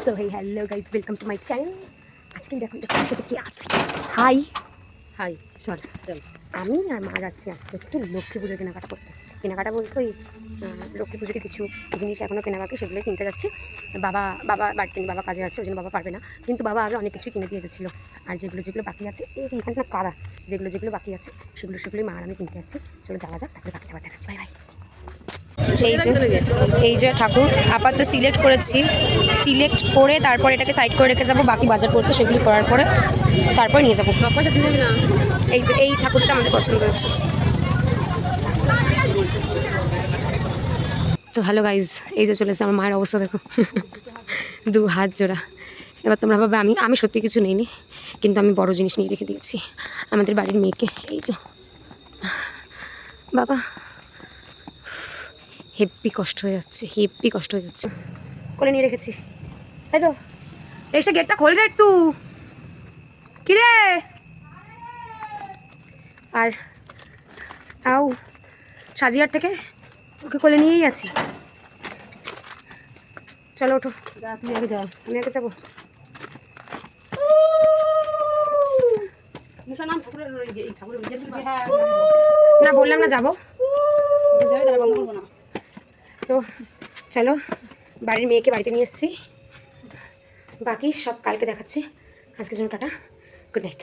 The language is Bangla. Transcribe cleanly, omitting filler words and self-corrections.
So hey hello guys, welcome to my channel. আজকে দেখুন কে আছে। হাই হাই চল চল আমি আর মা যাচ্ছি আজকে একটু লক্ষ্মী পুজোর কেনাকাটা করতে। কেনাকাটা বলতে ওই লক্ষ্মী পুজোর কিছু জিনিস এখনও কেনা বাকি, সেগুলোই কিনতে যাচ্ছি। বাবা বাবা বাড়িতে নেই, বাবা কাজে আছে, ওই জন্য বাবা পারবে না। কিন্তু বাবা আগে অনেক কিছুই কিনে দিয়ে গেছিলো। আর যেগুলো বাকি আছে, এখানটা কারা যেগুলো বাকি আছে সেগুলোই মা আর আমি কিনতে যাচ্ছি। চলো যাওয়া যাক, তারপরে বাকি খাবার দেখাচ্ছি। Bye bye. এই যে ঠাকুর আপাতত সিলেক্ট করেছি, সিলেক্ট করে তারপর এটাকে সাইড করে রেখে যাবো। বাকি বাজার করতে সেগুলি করার পরে তারপর নিয়ে যাবো। পয়সা দিয়ে যাবি না? এই ঠাকুরটা আমাদের পছন্দ হয়েছে। তো হ্যালো গাইজ, এই যে চলেছে আমার মায়ের অবস্থা দেখো, দু হাত জোড়া। এবার তোমরা ভাবে আমি সত্যি কিছু নিইনি, কিন্তু আমি বড় জিনিস নিয়ে রেখে দিয়েছি আমাদের বাড়ির মেয়েকে। এই যে বাবা, হেব্বি কষ্ট হয়ে যাচ্ছে, কোলে নিয়ে রেখেছি। তাই তো এসে গেটটা খোল রে একটু, কিরে। আর তাও সাজিয়ার থেকে ওকে কোলে নিয়েই আছি। চলো ওঠো, যা তুই আগে যা। আমি আগে যাবো। নাম ঠাকুরের এই ঠাকুরের হ্যাঁ না বললাম না যাবো, যাবে তাহলে বন্ধ করবো না। তো চলো বাড়ির মেয়েকে বাড়িতে নিয়ে এসেছি। বাকি সব কালকে দেখাচ্ছি। আজকের জন্য টাটা, গুড নাইট।